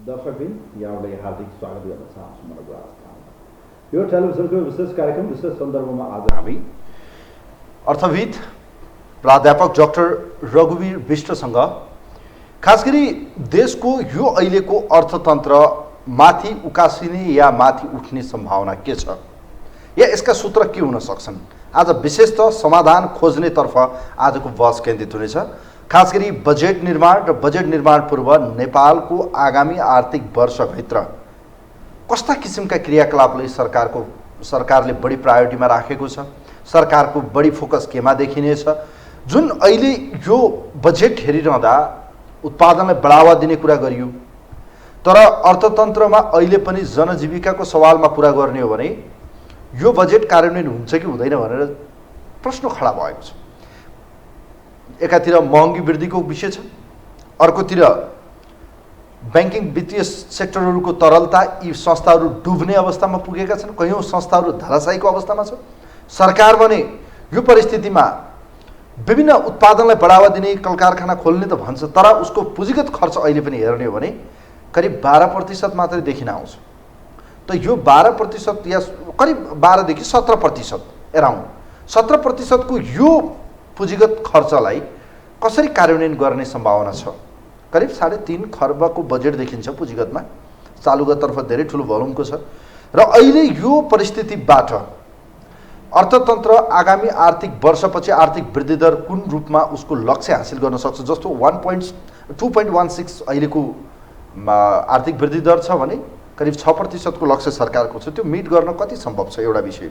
दर्शकबिन यहाँलाई हार्दिक स्वागत गर्न चाहन्छु मनोको आस्थानमा। यो टेलिभिजनको विशेष कार्यक्रम विशेष सन्दर्भमा आज हामी अर्थविद प्राध्यापक डाक्टर रघुवीर विष्टसँग खास गरी देशको यो अहिलेको अर्थतन्त्र माथि उकासिने या माथि उठ्ने सम्भावना के छ या यसका सूत्र के हुन सक्छन्, आज विशेषतः समाधान खोज्नेतर्फ आजको बहस केन्द्रित हुनेछ। खास गरी बजेट निर्माण र बजेट निर्माण पूर्व नेपालको आगामी आर्थिक वर्षभित्र कस्ता किसिमका क्रियाकलापले सरकारले बढी प्रायोरिटीमा राखेको छ, सरकारको बढी फोकस केमा देखिनेछ। जुन अहिले यो बजेट हेरिरहँदा उत्पादनलाई बढावा दिने कुरा गरियो, तर अर्थतन्त्रमा अहिले पनि जनजीविकाको सवालमा पुरा गर्ने हो भने यो बजेट कार्यान्वयन हुन्छ कि हुँदैन भनेर प्रश्न खडा भएको छ। एकातिर महँगी वृद्धिको विषय छ, अर्कोतिर ब्याङ्किङ वित्तीय सेक्टरहरूको तरलता, यी संस्थाहरू डुब्ने अवस्थामा पुगेका छन्, कयौँ संस्थाहरू धराशायीको अवस्थामा छ। सरकार भने यो परिस्थितिमा विभिन्न उत्पादनलाई बढावा दिने, कल कारखाना खोल्ने त भन्छ, तर उसको पुँजीगत खर्च अहिले पनि हेर्ने हो भने करिब 12% मात्रै देखिन आउँछ। त यो 12% या करिब 12 देखि 17% एराउन्ड 17% को यो पुँजीगत खर्चलाई कसरी कार्यान्वयन गर्ने सम्भावना छ? करिब 3.5 खर्बको बजेट देखिन्छ पुँजीगतमा, चालुगततर्फ धेरै ठुलो भोल्युमको छ। र अहिले यो परिस्थितिबाट अर्थतन्त्र आगामी आर्थिक वर्षपछि आर्थिक वृद्धि दर कुन रूपमा उसको लक्ष्य हासिल गर्न सक्छ? जस्तो 2.16 अहिलेको आर्थिक वृद्धि दर छ भने करिब 6% को लक्ष्य सरकारको छ। त्यो मिट गर्न कति सम्भव छ एउटा विषय।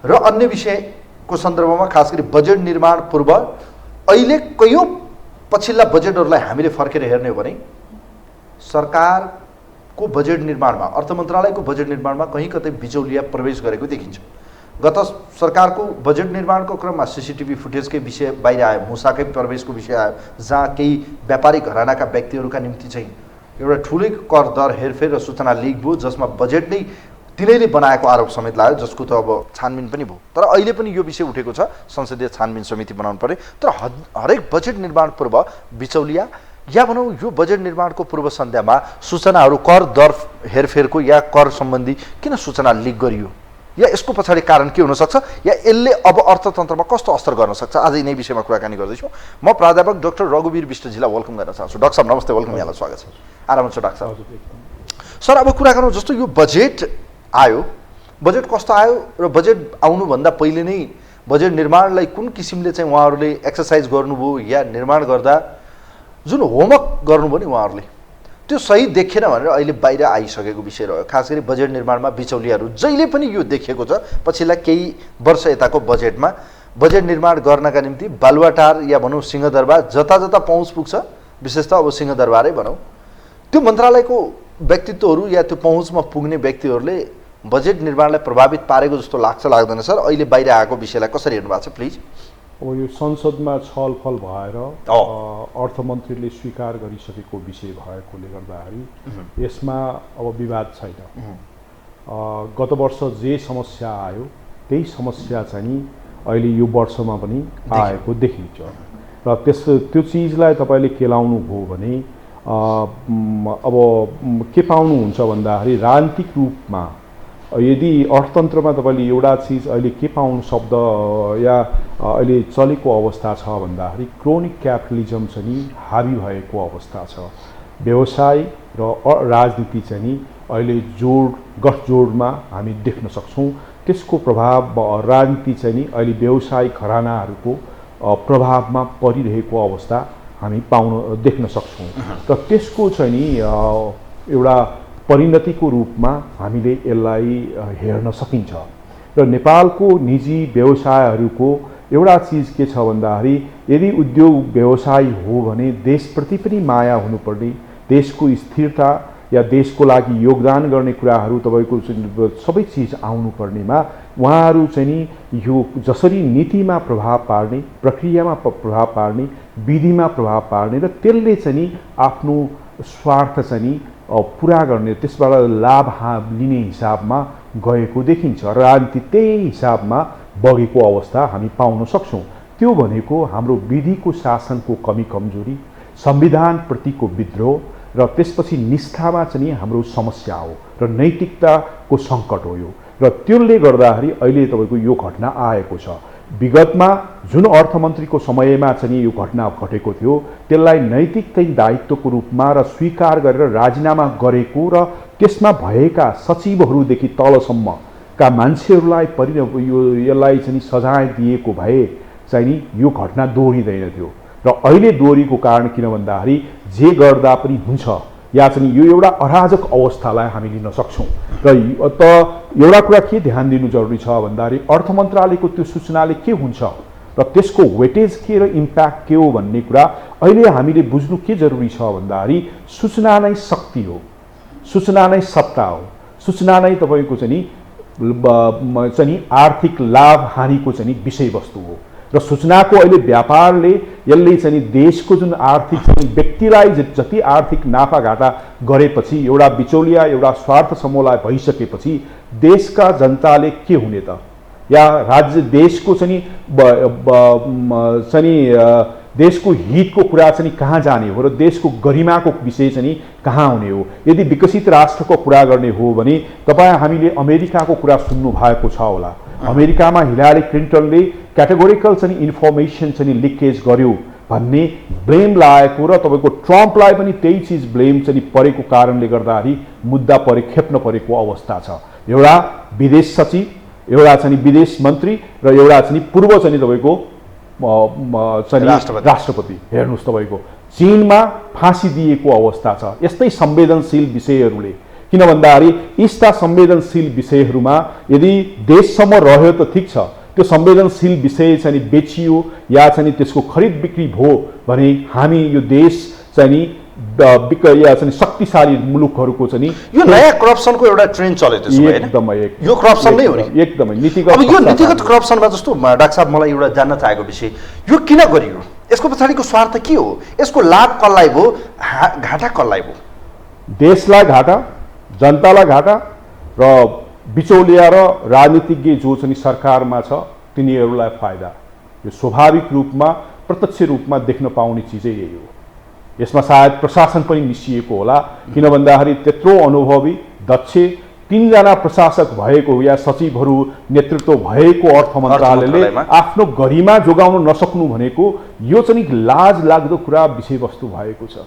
र अन्य विषयको सन्दर्भमा खास गरी बजेट निर्माण पूर्व अहिले कयौँ पछिल्ला बजेटहरूलाई हामीले फर्केर हेर्ने हो भने सरकारको बजेट निर्माणमा, अर्थ मन्त्रालयको बजेट निर्माणमा कहीँ कतै बिचौलिया प्रवेश गरेको देखिन्छ। गत सरकारको बजेट निर्माणको क्रममा सीसीटीभी फुटेजकै विषय बाहिर आयो, मुसाकै प्रवेशको विषय आयो, जहाँ केही व्यापारिक घरानाका व्यक्तिहरूका निम्ति चाहिँ एउटा ठुलै कर दर हेरफेर र सूचना लिक भयो, जसमा बजेट नै तिनैले बनाएको आरोप समेत लाग्यो, जसको त अब छानबिन पनि भयो। तर अहिले पनि यो विषय उठेको छ, संसदीय छानबिन समिति बनाउनु पर्ने। तर हरेक बजेट निर्माण पूर्व बिचौलिया या भनौँ यो बजेट निर्माणको पूर्व सन्ध्यामा सूचनाहरू कर दर हेरफेरको या कर सम्बन्धी किन सूचना लिक गरियो, या यसको पछाडि कारण के हुन सक्छ, या यसले अब अर्थतन्त्रमा कस्तो असर गर्न सक्छ? आज यिनै विषयमा कुराकानी गर्दैछु। म प्राध्यापक डाक्टर रघुवीर विष्टजीलाई वेलकम गर्न चाहन्छु। डाक्टर साहब नमस्ते, वेलकम, यहाँलाई स्वागत छ। आराम छ डाक्टर साहब? सर, अब कुरा गरौँ, जस्तो यो बजेट आयो, बजेट कस्तो आयो र बजेट आउनुभन्दा पहिले नै बजेट निर्माणलाई कुन किसिमले चाहिँ उहाँहरूले एक्सर्साइज गर्नुभयो या निर्माण गर्दा जुन होमवर्क गर्नुभयो नि उहाँहरूले, त्यो सही देखेन भनेर अहिले बाहिर आइसकेको विषय रह्यो। खास गरी बजेट निर्माणमा बिचौलियाहरू जहिले पनि यो देखिएको छ। पछिल्ला केही वर्ष यताको बजेटमा बजेट निर्माण गर्नका निम्ति बालुवाटार या भनौँ सिंहदरबार जता जता पहुँच पुग्छ, विशेषतः अब सिंहदरबारै भनौँ, त्यो मन्त्रालयको व्यक्तित्वहरू या त्यो पहुँचमा पुग्ने व्यक्तिहरूले बजेट निर्माणलाई प्रभावित पारेको जस्तो लाग्छ, लाग्दैन सर? अहिले बाहिर आएको विषयलाई कसरी हेर्नु भएको छ प्लिज? अब यो संसदमा छलफल भएर अर्थमन्त्रीले स्वीकार गरिसकेको विषय भएकोले गर्दाखेरि यसमा अब विवाद छैन। गत वर्ष जे समस्या आयो त्यही समस्या चाहिँ अहिले यो वर्षमा पनि आएको देखिन्छ। र त्यो चिजलाई तपाईँले केलाउनु भयो भने अब के पाउनुहुन्छ भन्दाखेरि राजनीतिक रूपमा यदि अर्थतन्त्रमा तपाईँले एउटा चिज अहिले के पाउनु शब्द या अहिले चलेको अवस्था छ भन्दाखेरि क्रोनिक क्यापिटलिजम चाहिँ नि हावी भएको अवस्था छ। व्यवसाय र राजनीति चाहिँ नि अहिले गठजोडमा हामी देख्न सक्छौँ। त्यसको प्रभाव राजनीति चाहिँ नि अहिले व्यवसाय घरानाहरूको प्रभावमा परिरहेको अवस्था हामी देख्न सक्छौँ। र त्यसको चाहिँ नि एउटा परिणतिको रूपमा हामीले यसलाई हेर्न सकिन्छ। र नेपालको निजी व्यवसायहरूको एउटा चिज के छ भन्दाखेरि यदि उद्योग व्यवसाय हो भने देशप्रति पनि माया हुनुपर्ने, देशको स्थिरता या देशको लागि योगदान गर्ने कुराहरू तपाईँको सबै चिज आउनुपर्नेमा उहाँहरू चाहिँ नि यो जसरी नीतिमा प्रभाव पार्ने, प्रक्रियामा प्रभाव पार्ने, विधिमा प्रभाव पार्ने र त्यसले चाहिँ नि आफ्नो स्वार्थ चाहिँ नि पुरा गर्ने, त्यसबाट लाभ लिने हिसाबमा गएको देखिन्छ। राजनीति त्यही हिसाबमा बगेको अवस्था हामी पाउन सक्छौँ। त्यो भनेको हाम्रो विधिको शासनको कमी कमजोरी, संविधानप्रतिको विद्रोह र त्यसपछि निष्ठामा चाहिँ हाम्रो समस्या हो र नैतिकताको सङ्कट हो यो, र त्यसले गर्दाखेरि अहिले तपाईँको यो घटना आएको छ। विगतमा जुन अर्थमन्त्रीको समयमा चाहिँ यो घटना घटेको थियो त्यसलाई नैतिक चाहिँ दायित्वको रूपमा र स्वीकार गरेर राजीनामा गरेको र त्यसमा भएका सचिवहरूदेखि तलसम्मका मान्छेहरूलाई यसलाई चाहिँ सजाय दिएको भए चाहिँ नि यो घटना दोहोरिँदैन थियो। र अहिले दोहोरीको कारण किन भन्दाखेरि जे गर्दा पनि हुन्छ या चाहिँ यो एउटा अराजक अवस्थालाई हामी लिन सक्छौँ। र त एउटा कुरा के ध्यान दिनु जरुरी छ भन्दाखेरि अर्थ मन्त्रालयको त्यो सूचनाले के हुन्छ र त्यसको वेटेज के र इम्प्याक्ट के हो भन्ने कुरा अहिले हामीले बुझ्नु के जरुरी छ भन्दाखेरि सूचना नै शक्ति हो, सूचना नै सत्ता हो, सूचना नै तपाईँको चाहिँ आर्थिक लाभ हानिको चाहिँ विषयवस्तु हो। र सूचनाको अहिले व्यापारले यसले चाहिँ देशको जुन आर्थिक व्यक्तिलाई जति आर्थिक नाफाघाटा गरेपछि एउटा बिचौलिया एउटा स्वार्थ समूहलाई भइसकेपछि देशका जनताले के हुने त, या राज्य देशको चाहिँ देशको हितको कुरा चाहिँ कहाँ जाने हो र देशको गरिमाको विषय चाहिँ कहाँ हुने हो। यदि विकसित राष्ट्रको कुरा गर्ने हो भने तपाईँ हामीले अमेरिकाको कुरा सुन्नु भएको छ होला। अमेरिकामा हिलारी क्लिन्टनले क्याटेगोरिकल चाहिँ इन्फर्मेसन चाहिँ लिकेज गर्यो भन्ने ब्लेम लागेको र तपाईँको ट्रम्पलाई पनि त्यही चिज ब्लेम चाहिँ परेको कारणले गर्दाखेरि मुद्दा खेप्न परेको अवस्था छ। एउटा विदेश सचिव, एउटा चाहिँ विदेश मन्त्री र एउटा चाहिँ पूर्व चाहिँ तपाईँको राष्ट्रपति हेर्नुहोस् तपाईँको चीनमा फाँसी दिएको अवस्था छ यस्तै संवेदनशील विषयहरूले। किन भन्दाखेरि यस्ता संवेदनशील विषयहरूमा यदि देशसम्म रह्यो त ठिक छ, त्यो संवेदनशील विषय चाहिँ बेचियो या चाहिँ त्यसको खरिद बिक्री भयो भने हामी यो देश चाहिँ या चाहिँ शक्तिशाली मुलुकहरूको चाहिँ यो नयाँ करप्सनको एउटा ट्रेन्ड चल्यो त्यसो भए एकदमै यो करप्सन नै हो नि, एकदमै नीतिगत। अब यो नीतिगत करप्सनमा जस्तो डाक्टर साहब मलाई एउटा जान्न चाहेको विषय यो किन गरियो, यसको पछाडिको स्वार्थ के हो, यसको लाभ कसलाई भयो, घाटा कसलाई भयो? देशलाई घाटा, जनतालाई घाटा र बिचौलिया र राजनीतिज्ञ जो चाहिँ सरकारमा छ तिनीहरूलाई फाइदा। यो स्वाभाविक रूपमा प्रत्यक्ष रूपमा देख्न पाउने चिजै यही हो। यसमा सायद प्रशासन पनि मिसिएको होला, किन भन्दाखेरि त्यत्रो अनुभवी दक्ष 3 जना प्रशासक भएको या सचिवहरू नेतृत्व भएको अर्थ मन्त्रालयले आफ्नो गरिमा जोगाउन नसक्नु भनेको यो चाहिँ लाज लाग्दो कुरा विषयवस्तु भएको छ।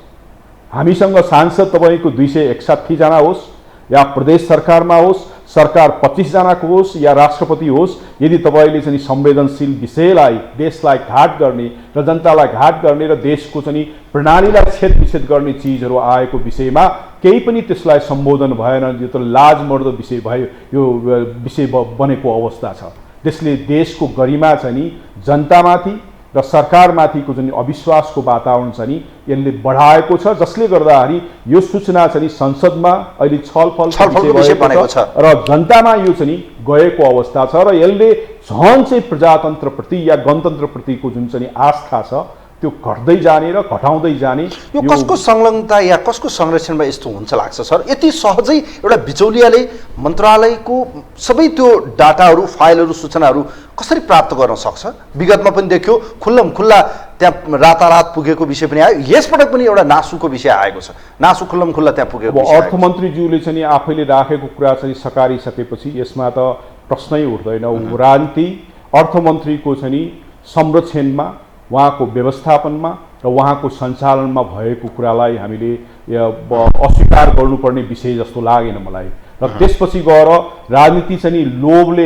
हामीसँग सांसद तपाईँको 261 जना होस् या प्रदेश सरकारमा होस्, सरकार 25 जनाको होस् या राष्ट्रपति होस्, यदि तपाईँले चाहिँ संवेदनशील विषयलाई देशलाई घाट गर्ने र जनतालाई घाट गर्ने र देशको चाहिँ प्रणालीलाई छेद विच्छेद गर्ने चिजहरू आएको विषयमा केही पनि त्यसलाई सम्बोधन भएन, यो त लाजमर्दो विषय भयो, यो विषय बनेको अवस्था छ। त्यसले देशको गरिमा चाहिँ जनतामाथि र सरकारमाथिको जुन अविश्वासको वातावरण चाहिँ यसले बढाएको छ, जसले गर्दाखेरि यो सूचना चाहिँ संसदमा अहिले छलफलको विषय बनेको छ र जनतामा यो चाहिँ गएको अवस्था छ र यसले झन् चाहिँ प्रजातन्त्रप्रति या गणतन्त्रप्रतिको जुन चाहिँ आस्था छ त्यो घट्दै जाने र घटाउँदै जाने। यो कसको संलग्नता या कसको संरक्षणमा यस्तो हुन्छ लाग्छ सर? यति सहजै एउटा बिचौलियाले मन्त्रालयको सबै त्यो डाटाहरू फाइलहरू सूचनाहरू कसरी प्राप्त गर्न सक्छ? विगतमा पनि देखियो खुल्लम खुल्ला त्यहाँ रातारात पुगेको विषय पनि आयो, यसपटक पनि एउटा नासुको विषय आएको छ, नासु खुल्लम खुल्ला त्यहाँ पुगेको। अर्थमन्त्रीज्यूले चाहिँ आफैले राखेको कुरा चाहिँ सकारिसकेपछि यसमा त प्रश्नै उठ्दैन। राजनीति अर्थमन्त्रीको चाहिँ संरक्षणमा, उहाँको व्यवस्थापनमा र उहाँको सञ्चालनमा भएको कुरालाई हामीले अस्वीकार गर्नुपर्ने विषय जस्तो लागेन मलाई। र त्यसपछि गएर राजनीति चाहिँ लोभ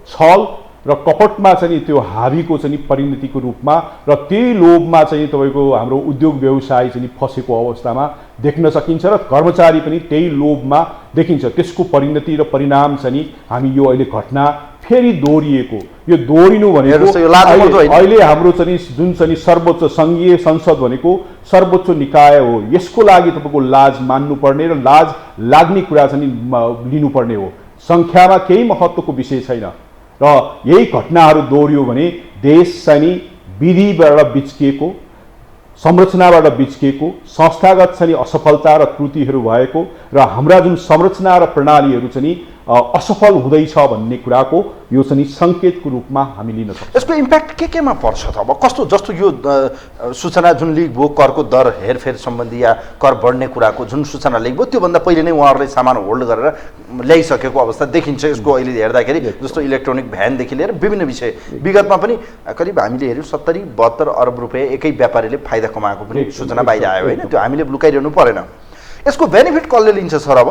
छल र कपटमा चाहिँ त्यो हाबीको चाहिँ परिणतिको रूपमा र त्यही लोभमा चाहिँ तपाईँको हाम्रो उद्योग व्यवसाय चाहिँ फसेको अवस्थामा देख्न सकिन्छ र कर्मचारी पनि त्यही लोभमा देखिन्छ। त्यसको परिणति र परिणाम चाहिँ हामी यो अहिले घटना फेरि दोहोरिएको, यो दोहोरिनु भनेको अहिले हाम्रो चाहिँ जुन चाहिँ सर्वोच्च सङ्घीय संसद भनेको सर्वोच्च निकाय हो, यसको लागि तपाईँको लाज मान्नुपर्ने र लाज लाग्ने कुरा चाहिँ लिनुपर्ने हो। सङ्ख्यामा केही महत्त्वको विषय छैन र यही घटनाहरू दोहोरियो भने देश चाहिँ विधिबाट बिच्किएको, संरचनाबाट बिच्किएको, संस्थागत चाहिँ असफलता र त्रुटिहरू भएको र हाम्रा जुन संरचना र प्रणालीहरू चाहिँ असफल हुँदैछ भन्ने कुराको यो चाहिँ सङ्केतको रूपमा हामी लिन सक्छौँ। यसको इम्प्याक्ट केमा पर्छ त? अब कस्तो, जस्तो यो सूचना जुन लिक भयो करको दर हेरफेर सम्बन्धी या कर बढ्ने कुराको जुन सूचना लिक भयो त्योभन्दा पहिले नै उहाँहरूले सामान होल्ड गरेर ल्याइसकेको अवस्था देखिन्छ। यसको अहिले हेर्दाखेरि जस्तो इलेक्ट्रोनिक भ्यानदेखि लिएर विभिन्न विषय विगतमा पनि करिब हामीले हेऱ्यौँ 70-72 अरब रुपियाँ एकै व्यापारीले फाइदा कमाएको पनि सूचना बाहिर आयो होइन? त्यो हामीले लुकाइरहनु परेन। यसको बेनिफिट कसले लिन्छ सर? अब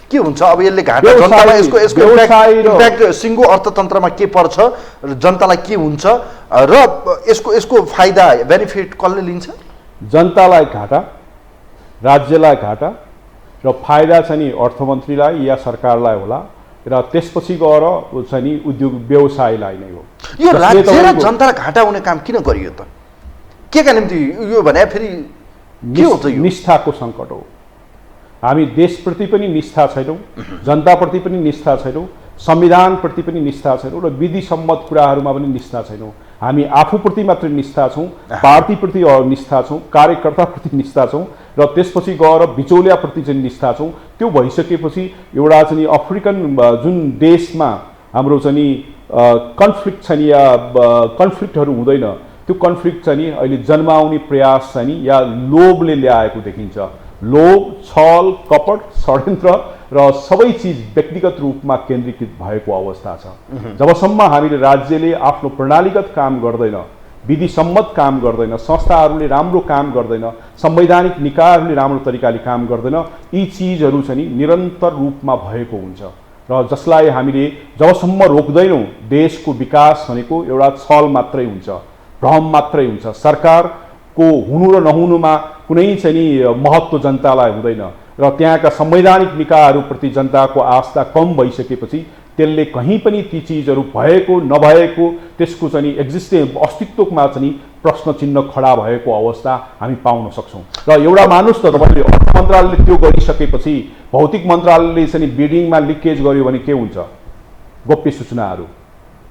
के हुन्छ? अब यसले घाटा जनतामा यसको इम्प्याक्ट सिङ्गो अर्थतन्त्रमा के पर्छ, जनतालाई के हुन्छ र यसको फाइदा बेनिफिट कसले लिन्छ? जनतालाई घाटा, राज्यलाई घाटा र फाइदा चाहिँ नि अर्थमन्त्रीलाई या सरकारलाई होला र त्यसपछि गएर चाहिँ नि उद्योग व्यवसायलाई नै हो। यो राज्य र जनतालाई घाटा हुने काम किन गरियो त? के का निम्ति यो भने फेरि के हो त? यो निष्ठाको सङ्कट हो। हामी देशप्रति पनि निष्ठा छैनौँ, जनताप्रति पनि निष्ठा छैनौँ, संविधानप्रति पनि निष्ठा छैनौँ र विधि सम्मत कुराहरूमा पनि निष्ठा छैनौँ। हामी आफूप्रति मात्रै निष्ठा छौँ, पार्टीप्रति निष्ठा छौँ, कार्यकर्ताप्रति निष्ठा छौँ र त्यसपछि गएर बिचौलियाप्रति चाहिँ निष्ठा छौँ। त्यो भइसकेपछि एउटा चाहिँ अफ्रिकन जुन देशमा हाम्रो चाहिँ कन्फ्लिक्ट छ नि या कन्फ्लिक्टहरू हुँदैन, त्यो कन्फ्लिक्ट चाहिँ नि अहिले जन्माउने प्रयास चाहिँ नि या लोभले ल्याएको देखिन्छ। लोभ, छल, कपट, षड्यन्त्र र सबै चिज व्यक्तिगत रूपमा केन्द्रीकृत भएको अवस्था छ। जबसम्म हामीले राज्यले आफ्नो प्रणालीगत काम गर्दैन, विधि सम्मत काम गर्दैन, संस्थाहरूले राम्रो काम गर्दैन, संवैधानिक निकायहरूले राम्रो तरिकाले काम गर्दैन, यी चिजहरू चाहिँ निरन्तर रूपमा भएको हुन्छ र जसलाई हामीले जबसम्म रोक्दैनौँ देशको विकास भनेको एउटा छल मात्रै हुन्छ, भ्रम मात्रै हुन्छ। सरकारको हुनु र नहुनुमा कुनै चाहिँ नि महत्त्व जनतालाई हुँदैन र त्यहाँका संवैधानिक निकायहरूप्रति जनताको आस्था कम भइसकेपछि त्यसले कहीँ पनि ती चिजहरू भएको नभएको त्यसको चाहिँ अस्तित्वमा चाहिँ प्रश्न चिन्ह खडा भएको अवस्था हामी पाउन सक्छौँ। र एउटा मानुस त तपाईँले अर्थ मन्त्रालयले त्यो गरिसकेपछि भौतिक मन्त्रालयले चाहिँ बिडिङमा लिकेज गर्यो भने के हुन्छ? गोप्य सूचनाहरू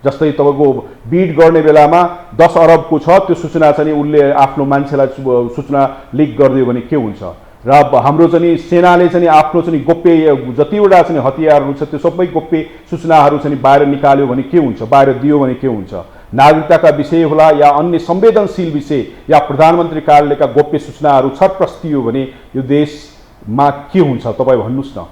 जस्तै तपाईँको बिड गर्ने बेलामा 10 अरबको छ त्यो सूचना चाहिँ उसले आफ्नो मान्छेलाई सूचना लिक गरिदियो भने के हुन्छ? र हाम्रो चाहिँ सेनाले चाहिँ आफ्नो चाहिँ गोप्य जतिवटा चाहिँ हतियारहरू छ त्यो सबै गोप्य सूचनाहरू चाहिँ बाहिर निकाल्यो भने के हुन्छ? बाहिर दियो भने के हुन्छ? नागरिकताका विषय होला या अन्य संवेदनशील विषय या प्रधानमन्त्री कार्यालयका गोप्य सूचनाहरू छरप्रस्तियो भने यो देशमा के हुन्छ? तपाईँ भन्नुहोस् न।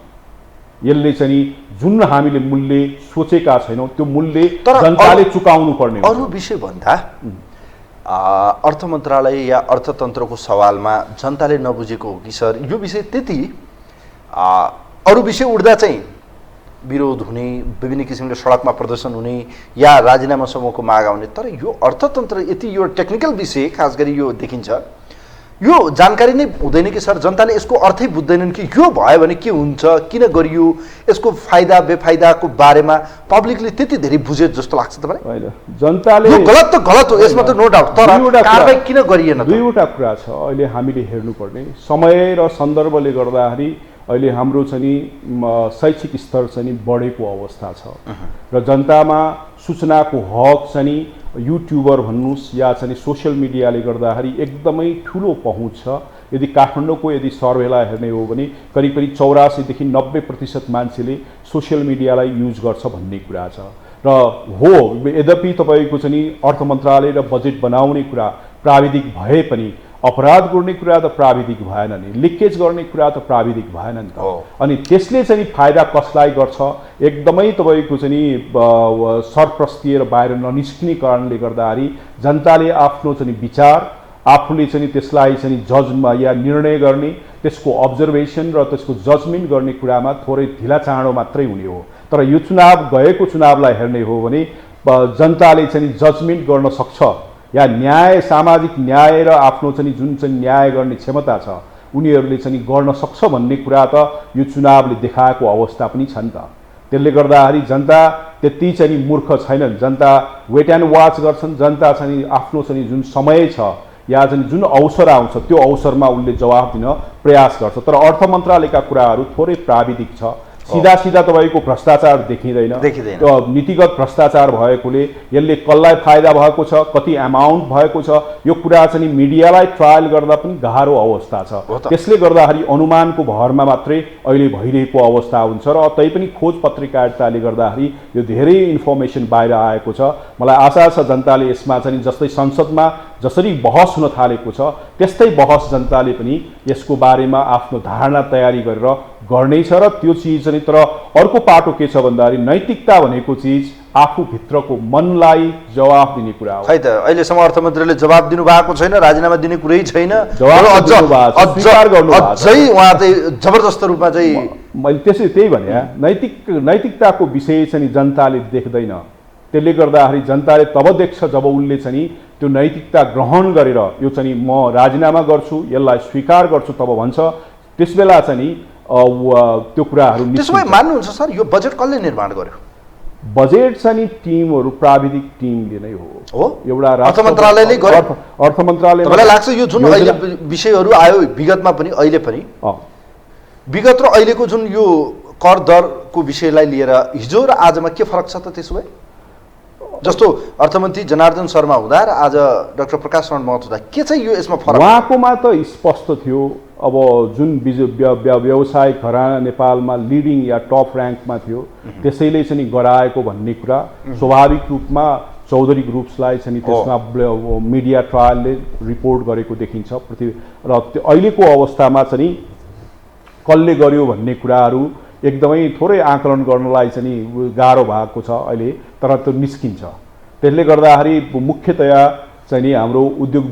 यसले चाहिँ जुन हामीले मूल्य सोचेका छैनौँ त्यो मूल्य जनताले चुकाउनु पर्ने। अरू विषय भन्दा अर्थ मन्त्रालय या अर्थतन्त्रको सवालमा जनताले नबुझेको हो कि सर यो विषय त्यति अरू विषय उड्दा चाहिँ विरोध हुने, विभिन्न किसिमले सडकमा प्रदर्शन हुने या राजीनामासम्मको माग आउने, तर यो अर्थतन्त्र यति यो टेक्निकल विषय खास गरी यो देखिन्छ यो जानकारी नै हुँदैन कि सर? जनताले यसको अर्थै बुझ्दैनन् कि यो भयो भने के हुन्छ, किन गरियो, यसको फाइदा बेफाइदाको बारेमा पब्लिकले त्यति धेरै बुझे जस्तो लाग्छ तपाईलाई? हैन, जनताले गलत त गलत हो, यसमा त नो डाउट, तर कारबाही किन गरिएन? दुईवटा कुरा छ अहिले हामीले हेर्नुपर्ने। समय र सन्दर्भले गर्दाखेरि अहिले हाम्रो चाहिँ शैक्षिक स्तर चाहिँ बढेको अवस्था छ र जनतामा सूचनाको हक चाहिँ युट्युबर भन्नुहोस् या चाहिँ सोसियल मिडियाले गर्दाखेरि एकदमै ठुलो पहुँच छ। यदि काठमाडौँको यदि सर्वेलाई हेर्ने हो भने करिब 84 देखि 90% मान्छेले सोसियल मिडियालाई युज गर्छ भन्ने कुरा छ। र हो यद्यपि तपाईँको चाहिँ अर्थ मन्त्रालय र बजेट बनाउने कुरा प्राविधिक भए पनि अपराध गर्ने कुरा त प्राविधिक भएन नि, लिकेज गर्ने कुरा त प्राविधिक भएन नि त। अनि त्यसले चाहिँ फाइदा कसलाई गर्छ? एकदमै तपाईँको चाहिँ सरप्रस्तिएर बाहिर ननिस्किने कारणले गर्दाखेरि जनताले आफ्नो चाहिँ विचार आफूले चाहिँ त्यसलाई चाहिँ जजमा या निर्णय गर्ने, त्यसको अब्जर्भेसन र त्यसको जजमेन्ट गर्ने कुरामा थोरै ढिला चाँडो मात्रै हुने हो। तर यो गएको चुनावलाई हेर्ने हो भने जनताले चाहिँ जजमेन्ट गर्न सक्छ या न्याय, सामाजिक न्याय र आफ्नो चाहिँ जुन चाहिँ न्याय गर्ने क्षमता छ उनीहरूले चाहिँ गर्न सक्छ भन्ने कुरा त यो चुनावले देखाएको अवस्था पनि छ नि त। त्यसले गर्दाखेरि जनता त्यति चाहिँ मूर्ख छैनन्, जनता वेट एन्ड वाच गर्छन्। जनता चाहिँ आफ्नो चाहिँ जुन समय छ या चाहिँ जुन अवसर आउँछ त्यो अवसरमा उनले जवाफ दिन प्रयास गर्छ। तर अर्थ मन्त्रालयका कुराहरू थोरै प्राविधिक छ, सिधा सिधा तपाईँको भ्रष्टाचार देखिँदैन। नीतिगत भ्रष्टाचार भएकोले यसले कसलाई फाइदा भएको छ, कति एमाउन्ट भएको छ, यो कुरा चाहिँ मिडियालाई ट्रायल गर्दा पनि गाह्रो अवस्था छ। त्यसले गर्दाखेरि अनुमानको भरमा मात्रै अहिले भइरहेको अवस्था हुन्छ र तैपनि खोज पत्रकारिताले गर्दाखेरि यो धेरै इन्फर्मेसन बाहिर आएको छ। मलाई आशा छ जनताले यसमा चाहिँ जस्तै संसदमा जसरी बहस हुन थालेको छ त्यस्तै बहस जनताले पनि यसको बारेमा आफ्नो धारणा तयारी गरेर गर्नेछ र त्यो चिज चाहिँ। तर अर्को पाटो के छ भन्दाखेरि नैतिकता भनेको चिज आफूभित्रको मनलाई जवाफ दिने कुरा हो। खै त अहिलेसम्म अर्थमन्त्रीले जवाब दिनु भएको छैन, राजीनामा दिने कुरै छैन, अझै उहाँ चाहिँ जबरजस्त रूपमा चाहिँ मैले त्यही भने नैतिकताको विषय चाहिँ जनताले देख्दैन। त्यसले गर्दाखेरि जनताले तब देख्छ जब उनले चाहिँ त्यो नैतिकता ग्रहण गरेर यो चाहिँ म राजीनामा गर्छु, यसलाई स्वीकार गर्छु तब भन्छ। त्यसबेला चाहिँ त्यो कुराहरू त्यसो भए मान्नुहुन्छ सर यो बजेट कसले निर्माण गर्यो? बजेट चाहिँ टिमहरू प्राविधिक टिमले नै हो। एउटा अर्थ मन्त्रालयले गर्यो। अर्थ मन्त्रालय मलाई लाग्छ यो जुन अहिले विषयहरू आयो विगतमा पनि अहिले पनि विगत र अहिलेको जुन यो कर दरको विषयलाई लिएर हिजो र आजमा के फरक छ त? त्यसो भए जस्तो अर्थमन्त्री जनार्दन शर्मा हुँदा र आज डाक्टर प्रकाश शरण महतो हुँदा के चाहिँ यो यसमा फरक? उहाँकोमा त स्पष्ट थियो। अब जुन व्यवसायिक घराना नेपालमा लिडिङ या टप ऱ्याङ्कमा थियो त्यसैले चाहिँ गराएको भन्ने कुरा स्वाभाविक रूपमा चौधरी ग्रुप्सलाई चाहिँ त्यसमा मिडिया ट्रायलले रिपोर्ट गरेको देखिन्छ। र अहिलेको अवस्थामा चाहिँ कसले गर्यो भन्ने कुराहरू एकदमै थोरै आकलन गर्नलाई चाहिँ गाह्रो भएको छ अहिले, तर त्यो निस्किन्छ। त्यसले गर्दाखेरि मुख्यतया चाहिँ हाम्रो उद्योग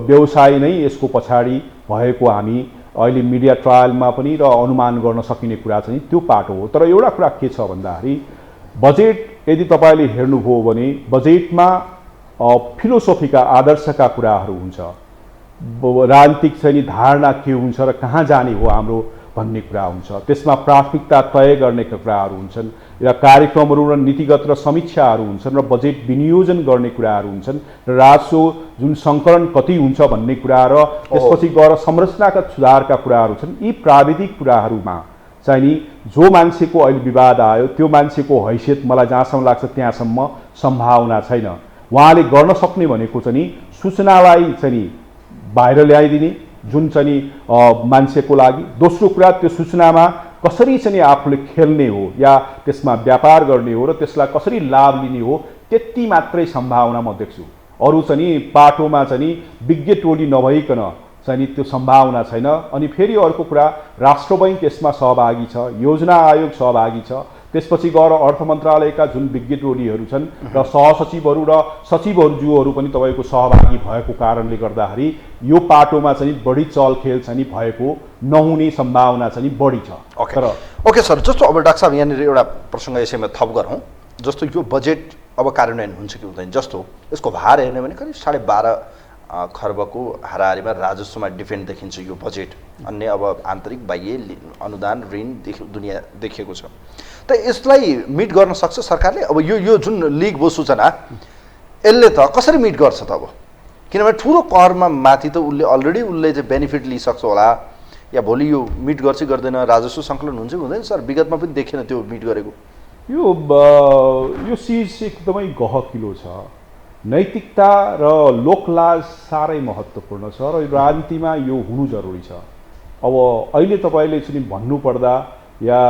व्यवसाय नै यसको पछाडि भएको हामी अहिले मिडिया ट्रायलमा पनि र अनुमान गर्न सकिने कुरा चाहिँ त्यो पाटो हो। तर एउटा कुरा के छ भन्दाखेरि बजेट यदि तपाईँले हेर्नुभयो भने बजेटमा फिलोसोफीका आदर्शका कुराहरू हुन्छ, राजनीतिक चाहिँ धारणा के हुन्छ र कहाँ जाने हो हाम्रो भन्ने कुरा हुन्छ, त्यसमा प्राथमिकता तय गर्ने कुराहरू हुन्छन् र कार्यक्रमहरू र नीतिगत र समीक्षाहरू हुन्छन् र बजेट विनियोजन गर्ने कुराहरू हुन्छन् र राजस्व जुन सङ्कलन कति हुन्छ भन्ने कुरा र त्यसपछि गएर संरचनाका सुधारका कुराहरू छन्। यी प्राविधिक कुराहरूमा चाहिँ नि जो मान्छेको अहिले विवाद आयो त्यो मान्छेको हैसियत मलाई जहाँसम्म लाग्छ त्यहाँसम्म सम्भावना छैन। उहाँले गर्न सक्ने भनेको चाहिँ सूचनालाई चाहिँ बाहिर ल्याइदिने जुन चाहिँ मान्छेको लागि, दोस्रो कुरा त्यो सूचनामा कसरी चाहिँ आफूले खेल्ने हो या त्यसमा व्यापार गर्ने हो र त्यसलाई कसरी लाभ लिने हो त्यति मात्रै सम्भावना म देख्छु। अरू चाहिँ पाटोमा चाहिँ विज्ञ टोली नभइकन चाहिँ त्यो सम्भावना छैन। अनि फेरि अर्को कुरा राष्ट्र बैङ्क यसमा सहभागी छ, योजना आयोग सहभागी छ, त्यसपछि गएर अर्थ मन्त्रालयका जुन विज्ञ टोलीहरू छन् र सहसचिवहरू र सचिवहरूज्यूहरू पनि तपाईँको सहभागी भएको कारणले गर्दाखेरि यो पाटोमा चाहिँ बढी चलखेल चाहिँ भएको नहुने सम्भावना चाहिँ बढी छ। ओके सर, जस्तो अब डाक्टर साहब यहाँनिर एउटा प्रसङ्ग यसैमा थप गरौँ। जस्तो यो बजेट अब कार्यान्वयन हुन्छ कि हुँदैन, जस्तो यसको भार हेर्ने भने करिब 12.5 खर्बको हाराहारीमा राजस्वमा डिफेन्ड देखिन्छ यो बजेट। अन्य अब आन्तरिक बाह्य अनुदान ऋण दुनियाँ देखिएको छ। त यसलाई मिट गर्न सक्छ सरकारले? अब यो जुन लिग भयो सूचना यसले त कसरी मिट गर्छ त? अब किनभने ठुलो करमा माथि त अलरेडी उसले चाहिँ बेनिफिट लिइसक्छ होला, या भोलि यो मिट गर्छ गर्दैन, राजस्व सङ्कलन हुन्छ कि हुँदैन सर? विगतमा पनि देखेन त्यो मिट गरेको। यो चिज एकदमै गहकिलो छ। नैतिकता र लोकलाज साह्रै महत्त्वपूर्ण छ र राजनीतिमा यो हुनु जरुरी छ। अब अहिले तपाईँले चाहिँ भन्नुपर्दा या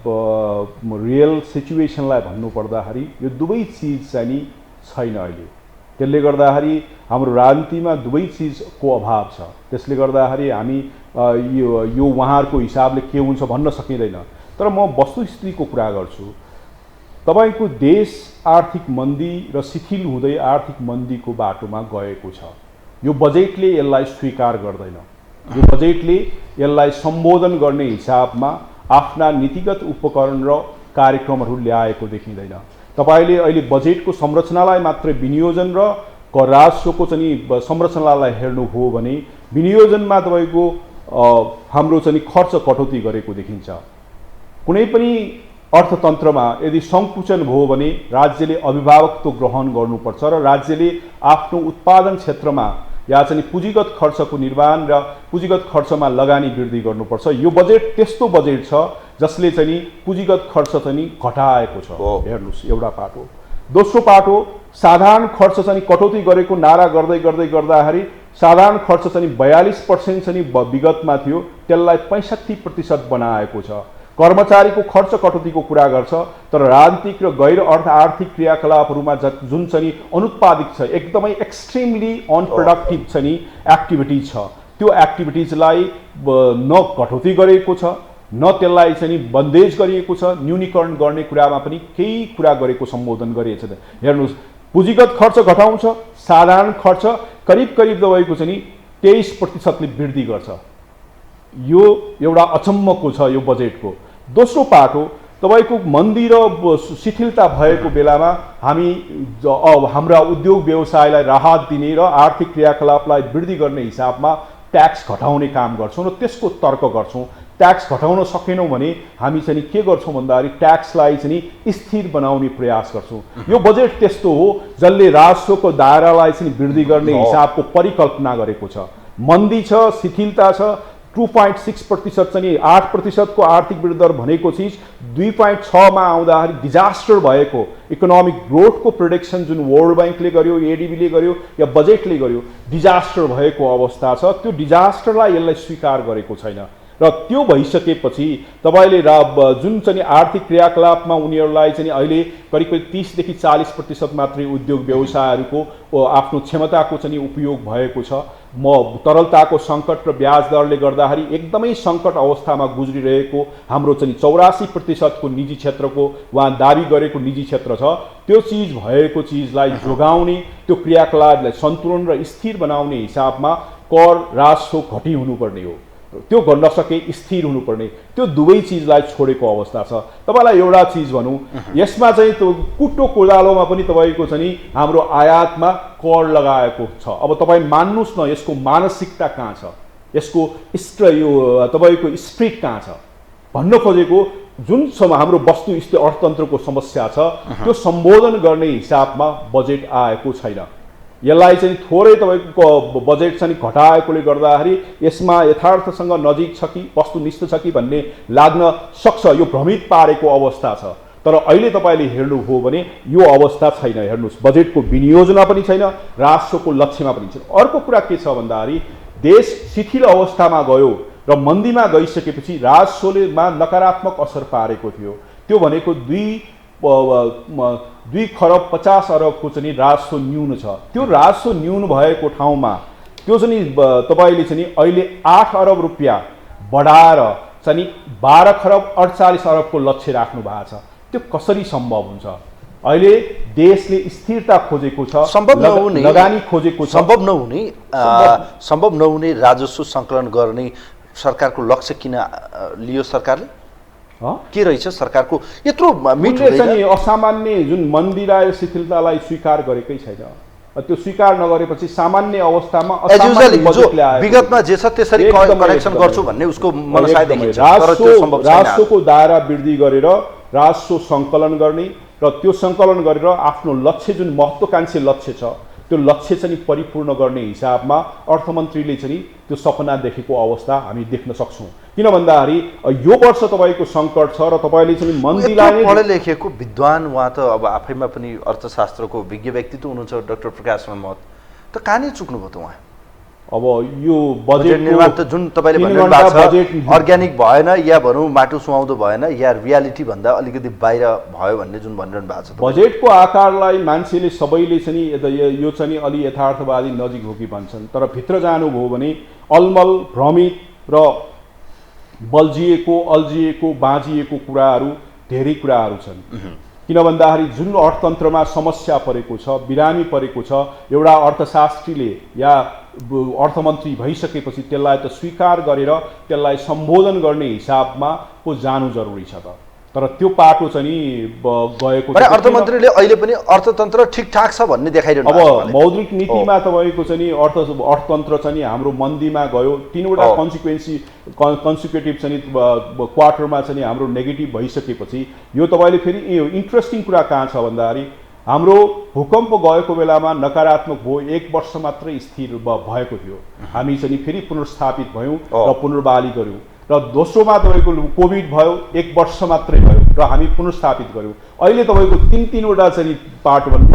रियल सिचुएसनलाई भन्नुपर्दाखेरि यो दुवै चिज चाहिँ नि छैन अहिले। त्यसले गर्दाखेरि हाम्रो राजनीतिमा दुवै चिजको अभाव छ। त्यसले गर्दाखेरि हामी यो उहाँहरूको हिसाबले के हुन्छ भन्न सकिँदैन। तर म वस्तुस्थितिको कुरा गर्छु। तपाईको देश आर्थिक मन्दी र शिथिल हुँदै आर्थिक मन्दीको बाटोमा गएको छ। यो बजेटले यसलाई स्वीकार गर्दैन। यो बजेटले यसलाई सम्बोधन गर्ने हिसाबमा आफ्ना नीतिगत उपकरण र कार्यक्रमहरू ल्याएको देखिँदैन। तपाईले अहिले बजेटको संरचनालाई मात्रै विनियोजन र राजस्वको चाहिँ संरचनालाई हेर्नुभयो भने विनियोजनमा तपाईको हाम्रो चाहिँ खर्च कटौती गरेको देखिन्छ। कुनै पनि अर्थतन्त्रमा यदि सङ्कुचन भयो भने राज्यले अभिभावकत्व ग्रहण गर्नुपर्छ र राज्यले आफ्नो उत्पादन क्षेत्रमा या चाहिँ पुँजीगत खर्चको निर्माण र पुँजीगत खर्चमा लगानी वृद्धि गर्नुपर्छ। यो बजेट त्यस्तो बजेट छ जसले चाहिँ नि पुँजीगत खर्च चाहिँ नि घटाएको छ। हो। हेर्नुहोस् एउटा पाटो। दोस्रो पाटो साधारण खर्च चाहिँ कटौती गरेको नारा गर्दै गर्दै गर्दाखेरि साधारण खर्च चाहिँ 42% चाहिँ विगतमा थियो, त्यसलाई 65% बनाएको छ। कर्मचारीको खर्च कटौतीको कुरा गर्छ, तर राजनीतिक र गैर आर्थिक क्रियाकलापहरूमा जुन चाहिँ अनुत्पादित छ, एकदमै एक्सट्रिमली अनप्रोडक्टिभ छ नि एक्टिभिटिज छ, त्यो एक्टिभिटिजलाई न कटौती गरेको छ, न त्यसलाई चाहिँ बन्देज गरिएको छ, न्यूनीकरण गर्ने कुरामा पनि केही कुरा गरेको सम्बोधन गरिएको छ। हेर्नुहोस्, पुँजीगत खर्च घटाउँछ, साधारण खर्च करिब करिब तपाईँको चाहिँ नि 23% वृद्धि गर्छ। यो एउटा अचम्मको छ यो बजेटको। दोस्रो पाटो तपाईँको मन्दी र शिथिलता भएको बेलामा हामी हाम्रा उद्योग व्यवसायलाई राहत दिने र आर्थिक क्रियाकलापलाई वृद्धि गर्ने हिसाबमा ट्याक्स घटाउने काम गर्छौँ र त्यसको तर्क गर्छौँ। ट्याक्स घटाउन सकेनौँ भने हामी चाहिँ के गर्छौँ भन्दाखेरि ट्याक्सलाई चाहिँ स्थिर बनाउने प्रयास गर्छौँ। यो बजेट त्यस्तो हो जसले राजस्वको दायरालाई चाहिँ वृद्धि गर्ने हिसाबको परिकल्पना गरेको छ। मन्दी छ, शिथिलता छ, 2.6% चाहिँ 8% को आर्थिक वृद्धि दर भनेको चिज 2.6 मा आउँदाखेरि डिजास्टर भएको इकोनोमिक ग्रोथको प्रेडिक्सन जुन वर्ल्ड ब्याङ्कले गर्यो, एडिबीले गर्यो या बजेटले गर्यो, डिजास्टर भएको अवस्था छ। त्यो डिजास्टरलाई यसलाई स्वीकार गरेको छैन र त्यो भइसकेपछि तपाईले जुन चाहिँ आर्थिक क्रियाकलापमा उनीहरूलाई चाहिँ अहिले करिब 30 देखि 40% मात्रै उद्योग व्यवसायहरूको आफ्नो क्षमताको चाहिँ उपयोग भएको छ। तरलताको सङ्कट र ब्याज दरले गर्दाखेरि एकदमै सङ्कट अवस्थामा गुज्रिरहेको हाम्रो चाहिँ 84% को निजी क्षेत्रको उहाँ दाबी गरेको निजी क्षेत्र छ, त्यो चिज भएको चिजलाई जोगाउने, त्यो क्रियाकलापलाई सन्तुलन र स्थिर बनाउने हिसाबमा कर राजस्व घटी हुनुपर्ने हो। त्यो गर्न सके स्थिर हुनुपर्ने, त्यो दुवै चिजलाई छोडेको अवस्था छ। तपाईलाई एउटा चिज भनौँ, यसमा चाहिँ त्यो कुटो कोदालोमा पनि तपाईँको चाहिँ हाम्रो आयातमा कर लगाएको छ। अब तपाईँ मान्नुहोस् न, यसको मानसिकता कहाँ छ, यसको यो तपाईँको स्पिरिट कहाँ छ भन्न खोजेको। जुन हाम्रो वस्तु अर्थतन्त्रको समस्या छ त्यो सम्बोधन गर्ने हिसाबमा बजेट आएको छैन। यसलाई चाहिँ थोरै तपाईँको बजेट चाहिँ घटाएकोले गर्दाखेरि यसमा यथार्थसँग नजिक छ कि वस्तुनिष्ठ छ कि भन्ने लाग्न सक्छ, यो भ्रमित पारेको अवस्था छ। तर अहिले तपाईँले हेर्नुभयो भने यो अवस्था छैन। हेर्नुहोस्, बजेटको विनियोजना पनि छैन, राजस्वको लक्ष्यमा पनि छैन। अर्को कुरा के छ भन्दाखेरि देश शिथिल अवस्थामा गयो र मन्दीमा गइसकेपछि राजस्वमा नकारात्मक असर पारेको थियो। त्यो भनेको 2 खरब 50 अरबको चाहिँ राजस्व न्यून छ। त्यो राजस्व न्यून भएको ठाउँमा त्यो चाहिँ तपाईँले चाहिँ अहिले 8 अरब रुपियाँ बढाएर चाहिँ 12 खरब 48 अरबको लक्ष्य राख्नु भएको छ। त्यो कसरी सम्भव हुन्छ? अहिले देशले स्थिरता खोजेको छ, सम्भव नहुने लगानी खोजेको छ, सम्भव नहुने राजस्व सङ्कलन गर्ने सरकारको लक्ष्य किन लियो सरकारले? के रहेछ सरकारको यत्रो मिठो चाहिँ असामान्य जुन मन्दी र शिथिलतालाई स्वीकार गरेकै छैन। त्यो स्वीकार नगरेपछि सामान्य अवस्थामा विगतमा जे छ त्यसरी करेक्सन गर्छु भन्ने उसको मनसाय देखिन्छ। तर त्यो सम्भव छैन। राजस्वको दायरा वृद्धि गरेर राजस्व सङ्कलन गर्ने र त्यो सङ्कलन गरेर आफ्नो लक्ष्य जुन महत्त्वकांक्षी लक्ष्य छ त्यो लक्ष्य चाहिँ परिपूर्ण गर्ने हिसाबमा अर्थमन्त्रीले चाहिँ त्यो सपना देखेको अवस्था हामी देख्न सक्छौँ। किन भन्दाखेरि यो वर्ष तपाईँको सङ्कट छ र तपाईँले चाहिँ मन्दीलाई पढे लेखेको विद्वान उहाँ त अब आफैमा पनि अर्थशास्त्रको विज्ञ व्यक्तित्व हुनुहुन्छ डाक्टर प्रकाश महत, त कहाँनिर चुक्नुभयो त उहाँ? अब यो बजेट निर्माण त जुन तपाईँले भन्नुभएको छ अर्ग्यानिक भएन या भनौँ माटो सुहाउँदो भएन या रियालिटी भन्दा अलिकति बाहिर भयो भन्ने जुन भनिरहनु भएको छ। बजेटको आकारलाई मान्छेले सबैले चाहिँ यो चाहिँ अलि यथार्थवादी नजिक हो कि भन्छन्, तर भित्र जानुभयो भने अलमल भ्रमित र अल्झिएको बाँझिएको कुराहरू धेरै कुराहरू छन्। किन भन्दाखेरि जुन अर्थतन्त्रमा समस्या परेको छ, बिरामी परेको छ, एउटा अर्थशास्त्रीले या अर्थमन्त्री भइसकेपछि त्यसलाई त स्वीकार गरेर त्यसलाई सम्बोधन गर्ने हिसाबमा पो जानु जरुरी छ। तर त्यो पाटो चाहिँ गएको छ। अर्थमन्त्रीले अहिले पनि अर्थतन्त्र ठिकठाक छ भन्ने देखाइरहनु भएको छ। अब मौद्रिक नीतिमा तपाईँको चाहिँ अर्थतन्त्र चाहिँ हाम्रो मन्दीमा गयो, 3वटा कन्सिक्युटिभ चाहिँ क्वार्टरमा चाहिँ हाम्रो नेगेटिभ भइसकेपछि यो तपाईँले फेरि इन्ट्रेस्टिङ कुरा कहाँ छ भन्दाखेरि हाम्रो भूकम्प गएको बेलामा नकारात्मक भयो, 1 वर्ष मात्रै स्थिर भएको थियो। हामी चाहिँ फेरि पुनर्स्थापित भयौँ र पुनर्बहाली गऱ्यौँ। र दोस्रोमा तपाईँको कोभिड भयो, 1 वर्ष मात्रै भयो र हामी पुनर्स्थापित गऱ्यौँ। अहिले तपाईँको तीनवटा चाहिँ पार्टमा न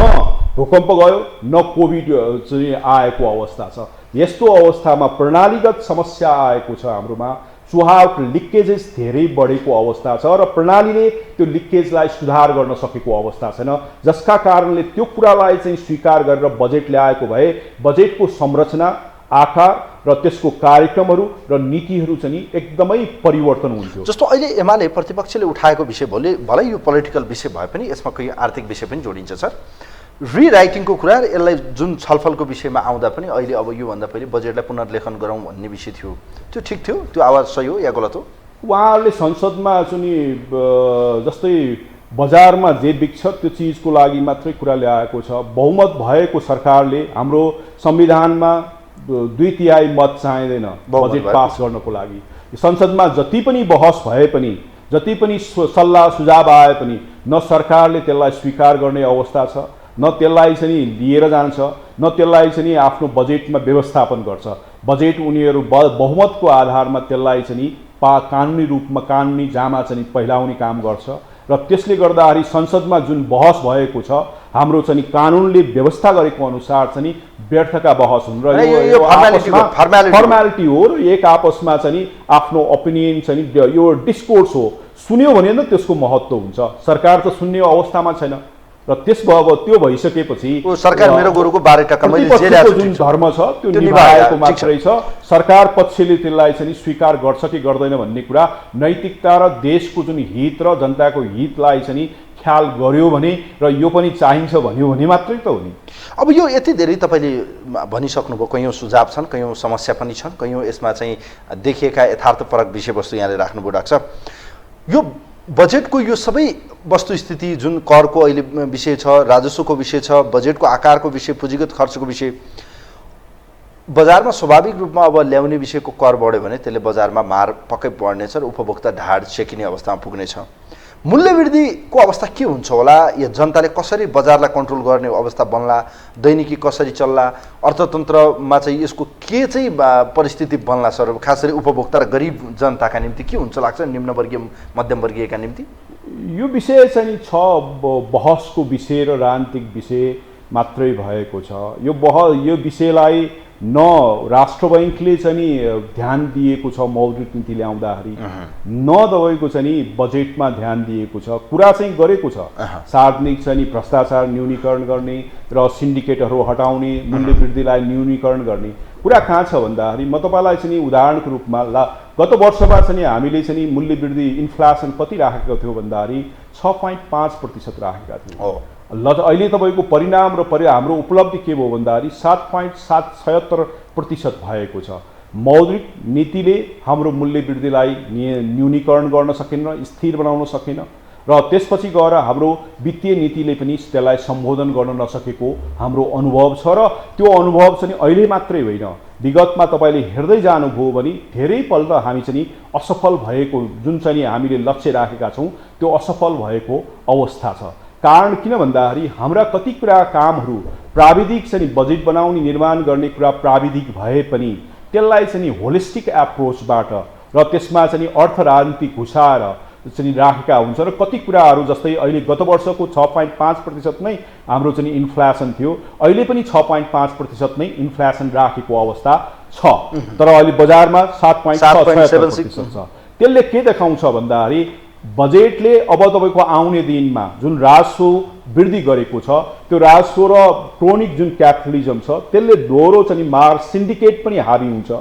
भूकम्प गयो न कोभिड चाहिँ आएको अवस्था छ। यस्तो अवस्थामा प्रणालीगत समस्या आएको छ हाम्रोमा। चुहावट लिकेजेस धेरै बढेको अवस्था छ र प्रणालीले त्यो लिकेजलाई सुधार गर्न सकेको अवस्था छैन, जसका कारणले त्यो कुरालाई चाहिँ स्वीकार गरेर बजेट ल्याएको भए बजेटको संरचना, आकार र त्यसको कार्यक्रमहरू र नीतिहरू चाहिँ एकदमै परिवर्तन हुन्थ्यो। जस्तो अहिले एमाले प्रतिपक्षले उठाएको विषय भलै यो पोलिटिकल विषय भए पनि यसमा कोही आर्थिक विषय पनि जोडिन्छ सर। रिराइटिङको कुरा यसलाई जुन छलफलको विषयमा आउँदा पनि अहिले अब योभन्दा पहिले बजेटलाई पुनर्लेखन गरौँ भन्ने विषय थियो, त्यो ठिक थियो? त्यो आवाज सही हो या गलत हो? उहाँहरूले संसदमा चाहिँ जस्तै बजारमा जे बिक्छ त्यो चिजको लागि मात्रै कुरा ल्याएको छ। बहुमत भएको सरकारले, हाम्रो संविधानमा 2/3 मत चाहिँदैन बजेट पास गर्नको लागि। संसदमा जति पनि बहस भए पनि, जति पनि सल्लाह सुझाव आए पनि न सरकारले त्यसलाई स्वीकार गर्ने अवस्था छ, न त्यसलाई चाहिँ लिएर जान्छ, न त्यसलाई चाहिँ आफ्नो बजेटमा व्यवस्थापन गर्छ। बजेट उनीहरू बहुमतको आधारमा त्यसलाई चाहिँ कानुनी रूपमा, कानुनी जामा चाहिँ पहिलाउने काम गर्छ र त्यसले गर्दाखेरि संसदमा जुन बहस भएको छ हाम्रो चाहिँ कानुनले व्यवस्था गरेको अनुसार चाहिँ व्यर्थका बहस हुन् र यो फर्मालिटी हो र एक आपसमा चाहिँ आफ्नो ओपिनियन चाहिँ यो डिस्कोर्स हो। सुन्यो भने न त्यसको महत्त्व हुन्छ। सरकार त सुन्ने अवस्थामा छैन र त्यो भइसकेपछि सरकार मेरो गोरुको 12% जुन धर्म छ त्यो निभाएको मात्रै छ। सरकार पक्षले त्यसलाई चाहिँ स्वीकार गर्छ कि गर्दैन भन्ने कुरा नैतिकता र देशको जुन हित र जनताको हितलाई चाहिँ ख्याल गर्यो भने र यो पनि चाहिन्छ भन्यो भने मात्रै त हो नि। अब यो यति धेरै तपाईँले भनिसक्नुभयो, कैयौँ सुझाव छन्, कैयौँ समस्या पनि छन्, कैयौँ यसमा चाहिँ देखिएका यथार्थपरक विषयवस्तु यहाँले राख्नुभयो डाक्टर साहब। यो बजेटको यो सबै वस्तुस्थिति जुन करको अहिले विषय छ, राजस्वको विषय छ, बजेटको आकारको विषय, पुँजीगत खर्चको विषय, बजारमा स्वाभाविक रूपमा अब ल्याउने विषयको कर बढ्यो भने त्यसले बजारमा मार पक्कै बढ्नेछ र उपभोक्ता ढाड सेकिने अवस्थामा पुग्नेछ। मूल्यवृद्धिको अवस्था के हुन्छ होला? या जनताले कसरी बजारलाई कन्ट्रोल गर्ने अवस्था बन्ला? दैनिकी कसरी चल्ला? अर्थतन्त्रमा चाहिँ यसको के चाहिँ परिस्थिति बन्ला सर? खास गरी उपभोक्ता र गरिब जनताका निम्ति के हुन्छ लाग्छ, निम्नवर्गीय मध्यमवर्गीयका निम्ति? यो विषय चाहिँ छ बहसको विषय र राजनीतिक विषय मात्रै भएको छ। यो विषयलाई न राष्ट्र बैङ्कले चाहिँ ध्यान दिएको छ मौद्रिक नीति ल्याउँदाखेरि, न तपाईँको चाहिँ बजेटमा ध्यान दिएको छ। कुरा चाहिँ गरेको छ सार्वजनिक चाहिँ भ्रष्टाचार न्यूनीकरण गर्ने र सिन्डिकेटहरू हटाउने, मूल्य वृद्धिलाई न्यूनीकरण गर्ने। कुरा कहाँ छ भन्दाखेरि म तपाईँलाई चाहिँ उदाहरणको रूपमा गत वर्षमा चाहिँ हामीले चाहिँ मूल्य वृद्धि इन्फ्लेसन कति राखेको थियो भन्दाखेरि 6.5% राखेका थियौँ। अहिले तपाईँको परिणाम र हाम्रो उपलब्धि के भयो भन्दाखेरि 7.76% भएको छ। मौद्रिक नीतिले हाम्रो मूल्य वृद्धिलाई न्यूनीकरण गर्न सकेन, स्थिर बनाउन सकेन र त्यसपछि गएर हाम्रो वित्तीय नीतिले पनि त्यसलाई सम्बोधन गर्न नसकेको हाम्रो अनुभव छ। र त्यो अनुभव चाहिँ अहिले मात्रै होइन, विगतमा तपाईँले हेर्दै जानुभयो भने धेरैपल्ट हामी चाहिँ असफल भएको, जुन चाहिँ हामीले लक्ष्य राखेका छौँ त्यो असफल भएको अवस्था छ। कारण किन भन्दाखेरि हाम्रा कति कुरा कामहरू प्राविधिक चाहिँ बजेट बनाउने, निर्माण गर्ने कुरा प्राविधिक भए पनि त्यसलाई चाहिँ होलिस्टिक एप्रोचबाट र त्यसमा चाहिँ अर्थ राजनीति घुसाएर चाहिँ राखेका हुन्छ र कति कुराहरू जस्तै अहिले गत वर्षको 6.5% नै हाम्रो चाहिँ इन्फ्लेसन थियो, अहिले पनि 6.5% नै इन्फ्लेसन राखेको अवस्था छ। तर अहिले बजारमा 7.76% छ। त्यसले के देखाउँछ भन्दाखेरि बजेटले अब तपाईँको आउने दिनमा जुन राजस्व वृद्धि गरेको छ त्यो राजस्व र क्रोनिक जुन क्यापिटलिजम छ त्यसले दोहोरो चाहिँ मार सिन्डिकेट पनि हावी हुन्छ।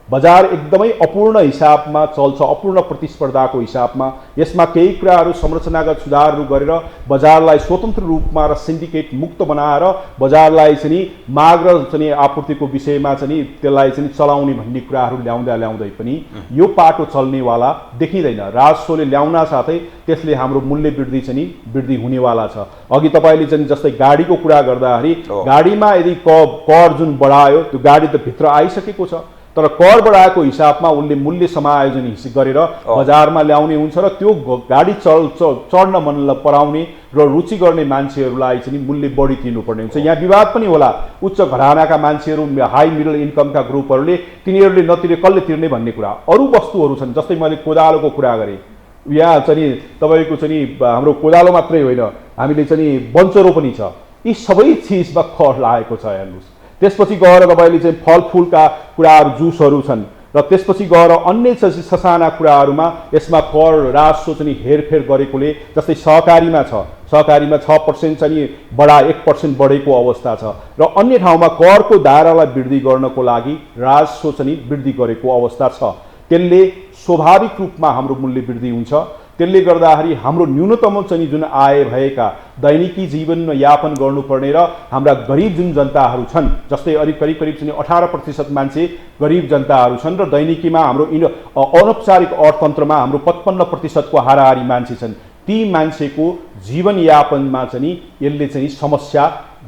बजार एकदमै अपूर्ण हिसाबमा चल्छ, अपूर्ण प्रतिस्पर्धाको हिसाबमा। यसमा केही कुराहरू संरचनागत सुधारहरू गरेर बजारलाई स्वतन्त्र रूपमा र सिन्डिकेट मुक्त बनाएर बजारलाई चाहिँ माग र चाहिँ आपूर्तिको विषयमा चाहिँ त्यसलाई चाहिँ चलाउने भन्ने कुराहरू ल्याउँदै पनि यो पाटो चल्नेवाला देखिँदैन। राजस्वले ल्याउन साथै त्यसले हाम्रो मूल्य वृद्धि चाहिँ वृद्धि हुनेवाला छ। अघि तपाईँले चाहिँ जस्तै गाडीको कुरा गर्दाखेरि गाडीमा यदि कर जुन बढायो त्यो गाडी त भित्र आइसकेको छ, तर कर बढाएको हिसाबमा उनले मूल्य समायोजन गरेर बजारमा ल्याउने हुन्छ र त्यो गाडी चढ्न मन पराउने र रुचि गर्ने मान्छेहरूलाई चाहिँ मूल्य बढी तिर्नुपर्ने हुन्छ। यहाँ विवाद पनि होला, उच्च घरानाका मान्छेहरू, हाई मिडल इन्कमका ग्रुपहरूले तिनीहरूले नतिरे कसले तिर्ने भन्ने कुरा। अरू वस्तुहरू छन्, जस्तै मैले कोदालोको कुरा गरेँ, यहाँ चाहिँ तपाईँको चाहिँ हाम्रो कोदालो मात्रै होइन, हामीले चाहिँ बन्चरो पनि छ, यी सबै चिजमा कर लागेको छ हेर्नुहोस्। त्यसपछि गएर तपाईँले चाहिँ फलफुलका कुराहरू, जुसहरू छन्, र त्यसपछि गएर अन्य ससाना कुराहरूमा यसमा कर राजस्व चाहिँ हेरफेर गरेकोले, जस्तै सहकारीमा छ, सहकारीमा 6% चाहिँ बढा 1% बढेको अवस्था छ, र अन्य ठाउँमा करको दायरालाई वृद्धि गर्नको लागि राजस्व चाहिँ वृद्धि गरेको अवस्था छ। त्यसले स्वाभाविक रूपमा हाम्रो मूल्य वृद्धि हुन्छ। त्यसले गर्दाखेरि हाम्रो न्यूनतम चाहिँ जुन आय भएका दैनिकी जीवन यापन गर्नुपर्ने र हाम्रा गरिब जुन जनताहरू छन्, जस्तै करिब चाहिँ 18% मान्छे गरिब जनताहरू छन्, र दैनिकीमा हाम्रो अनौपचारिक अर्थतन्त्रमा हाम्रो 55% को हाराहारी मान्छे छन्। ती मान्छेको जीवनयापनमा चाहिँ यसले चाहिँ समस्या